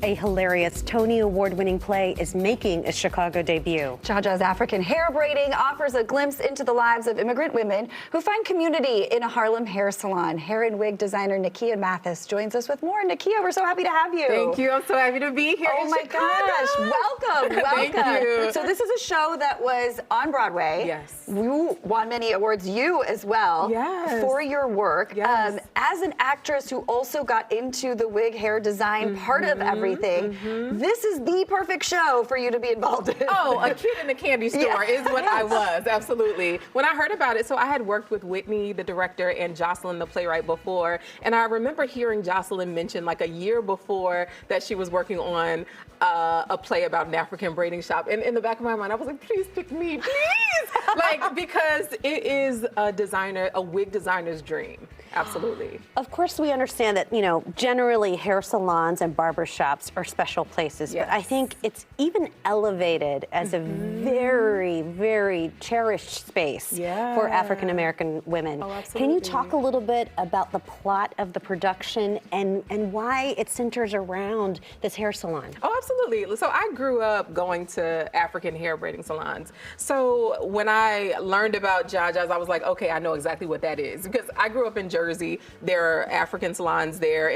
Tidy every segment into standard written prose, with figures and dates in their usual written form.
a hilarious Tony Award-winning play is making a Chicago debut. Jaja's African Hair Braiding offers a glimpse into the lives of immigrant women who find community in a Harlem hair salon. Hair and wig designer Nikia Mathis joins us with more. Nikia, we're so happy to have you. Thank you. I'm so happy to be here. Oh my gosh. Welcome. Welcome. Thank you. So this is a show that was on Broadway. Yes. You won many awards, you as well, yes, for your work. Yes. As an actress who also got into the wig hair design part of everything, this is the perfect show for you to be involved in. Oh, a kid in the candy store is what I was, absolutely. When I heard about it, so I had worked with Whitney, the director, and Jocelyn, the playwright, before, and I remember hearing Jocelyn mention like a year before that she was working on a play about an African braiding shop, and in the back of my mind, I was like, please pick me, please! Like, because it is a wig designer's dream. Absolutely. Of course, we understand that, generally hair salons and barbershops are special places, Yes. but I think it's even elevated as a very, very cherished space for African American women. Oh, Can you absolutely. talk a little bit about the plot of the production and why it centers around this hair salon? Oh, absolutely. So I grew up going to African hair braiding salons. So when I learned about Jaja's, I was like, okay, I know exactly what that is. Because I grew up in Jersey. There are African salons there,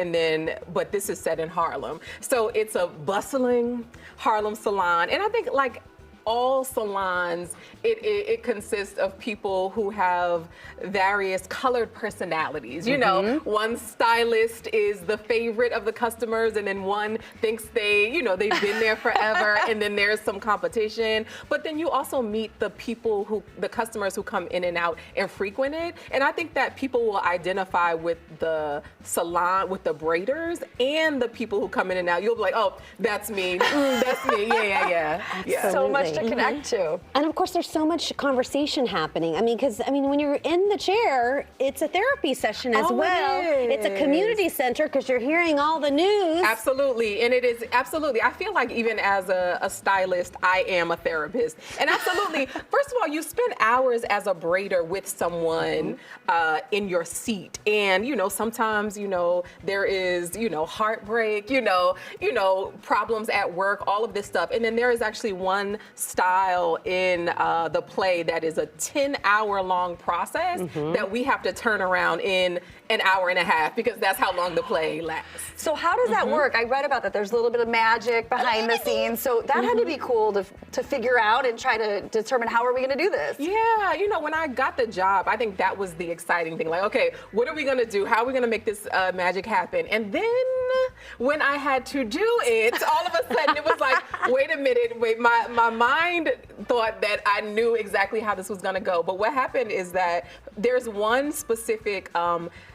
but this is set in Harlem. So it's a bustling Harlem salon. And I think like all salons, it consists of people who have various colored personalities. You know, one stylist is the favorite of the customers, and then one thinks they've been there forever, and then there's some competition. But then you also meet the customers who come in and out and frequent it. And I think that people will identify with the salon, with the braiders, and the people who come in and out. You'll be like, oh, that's me. That's me. Yeah. So much to connect to. And of course, there's so much conversation happening. Because when you're in the chair, it's a therapy session as well. It's a community center because you're hearing all the news. Absolutely, and it is absolutely. I feel like even as a stylist, I am a therapist. And absolutely, first of all, you spend hours as a braider with someone in your seat, and sometimes there is heartbreak, problems at work, all of this stuff, and then there is actually one style in the play that is a 10-hour-long process that we have to turn around in an hour and a half because that's how long the play lasts. So how does that work? I read about that. There's a little bit of magic behind the scenes. So that had to be cool to figure out and try to determine how are we going to do this? Yeah, when I got the job, I think that was the exciting thing. Like, okay, what are we going to do? How are we going to make this magic happen? And then when I had to do it, all of a sudden it was like, wait a minute, my mind thought that I knew exactly how this was going to go. But what happened is that there's one specific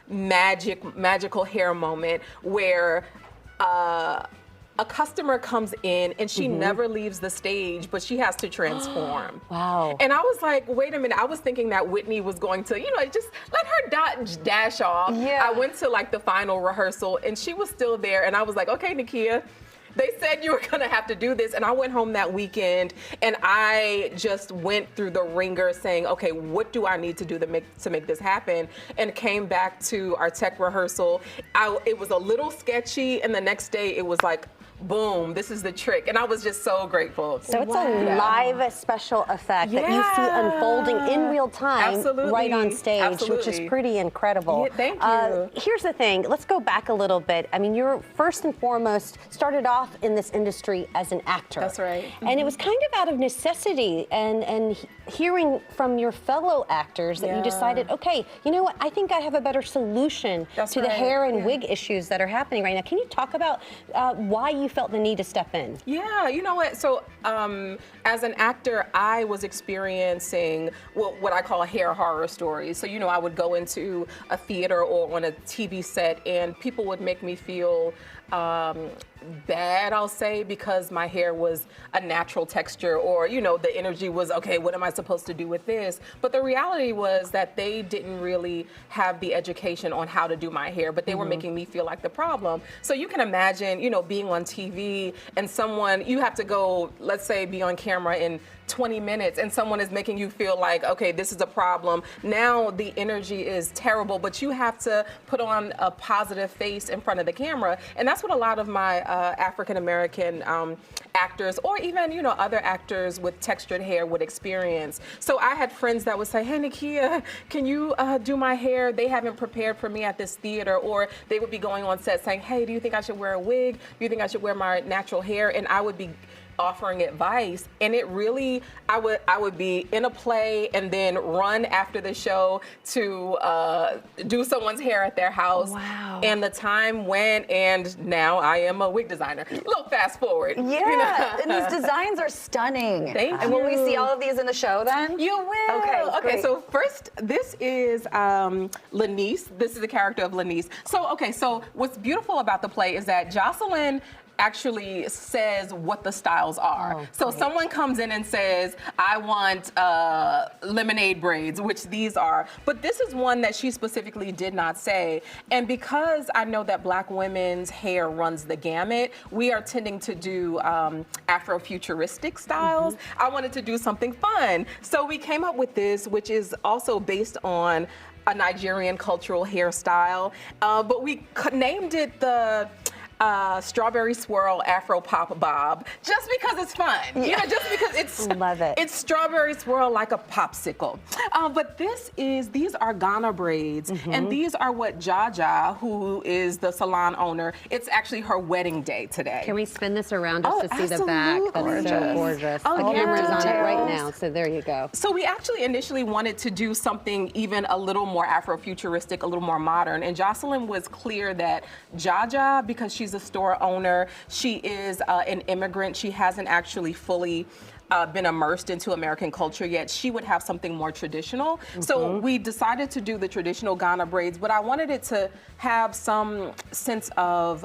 magical hair moment where a customer comes in and she never leaves the stage, but she has to transform. Wow. And I was like, wait a minute. I was thinking that Whitney was going to, just let her dash off. Yeah. I went to like the final rehearsal and she was still there. And I was like, okay, Nikia, they said you were gonna have to do this. And I went home that weekend and I just went through the ringer saying, okay, what do I need to do to make this happen? And came back to our tech rehearsal. It was a little sketchy, and the next day it was like, boom, this is the trick. And I was just so grateful. So it's a live special effect that you see unfolding in real time right on stage, which is pretty incredible. Yeah, thank you. Here's the thing. Let's go back a little bit. You're first and foremost started off in this industry as an actor. That's right. And it was kind of out of necessity and hearing from your fellow actors that you decided, okay, you know what? I think I have a better solution to the hair and wig issues that are happening right now. Can you talk about why you felt the need to step in? Yeah, you know what? So as an actor, I was experiencing what I call hair horror stories. So, I would go into a theater or on a TV set and people would make me feel bad, I'll say, because my hair was a natural texture, or the energy was, okay, what am I supposed to do with this? But the reality was that they didn't really have the education on how to do my hair, but they were making me feel like the problem. So you can imagine, being on TV and you have to go, let's say, be on camera in 20 minutes and someone is making you feel like, okay, this is a problem. Now the energy is terrible, but you have to put on a positive face in front of the camera. And that's what a lot of my African American actors, or even, you know, other actors with textured hair would experience. So I had friends that would say, hey, Nakia, can you do my hair? They haven't prepared for me at this theater. Or they would be going on set saying, hey, do you think I should wear a wig? Do you think I should wear my natural hair? And I would be offering advice, and it really, I would be in a play and then run after the show to do someone's hair at their house. Wow. And the time went, and now I am a wig designer. A little fast forward. Yeah, you know? and these designs are stunning. Thank And will we you. see all of these in the show then? You will. Okay, great. So first, this is Lanice. This is the character of Lanice. So what's beautiful about the play is that Jocelyn actually says what the styles are. Oh, so great. someone comes in and says, I want lemonade braids, which these are. But this is one that she specifically did not say. And because I know that Black women's hair runs the gamut, we are tending to do Afrofuturistic styles. I wanted to do something fun. So we came up with this, which is also based on a Nigerian cultural hairstyle. But we named it the Strawberry Swirl Afro Pop Bob, just because it's fun. You know, just because it's Love it. It's strawberry swirl like a popsicle. But these are Ghana braids, and these are what Jaja, who is the salon owner, it's actually her wedding day today. Can we spin this around just Oh, to see the back? That's so absolutely. gorgeous. Oh, the camera's on it right details. now, so there you go. So we actually initially wanted to do something even a little more Afrofuturistic, a little more modern. And Jocelyn was clear that Jaja, because she's a store owner, she is an immigrant. She hasn't actually fully been immersed into American culture yet. She would have something more traditional. So we decided to do the traditional Ghana braids, but I wanted it to have some sense of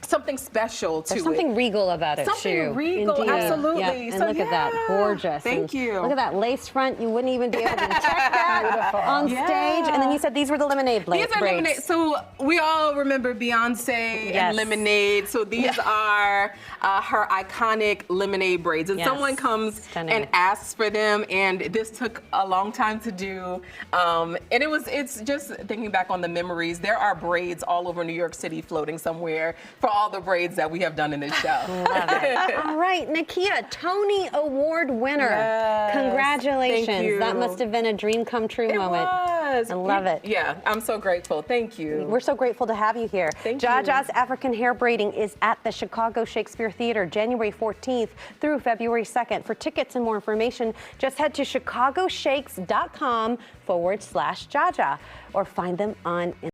something special to There's something it. regal about it, Something too. regal, Indeed. absolutely. Yeah. And So, look at that, yeah. gorgeous. Thank And you. Look at that lace front. You wouldn't even be able to check that on Yeah. stage. And then you said these were the lemonade These are braids. lemonade. So we all remember Beyonce Yes. and Lemonade. So these are her iconic lemonade braids. And Yes. someone comes Stunning. and asks for them, and this took a long time to do. And it's just thinking back on the memories. There are braids all over New York City floating somewhere for all the braids that we have done in this show. Love it. All right, Nakia, Tony Award winner. Yes. Congratulations. Thank you. That must have been a dream come true It moment. was. I love it. Yeah, I'm so grateful. Thank you. We're so grateful to have you here. Thank you. Jaja's African Hair Braiding is at the Chicago Shakespeare Theater, January 14th through February 2nd. For tickets and more information, just head to chicagoshakes.com/Jaja or find them on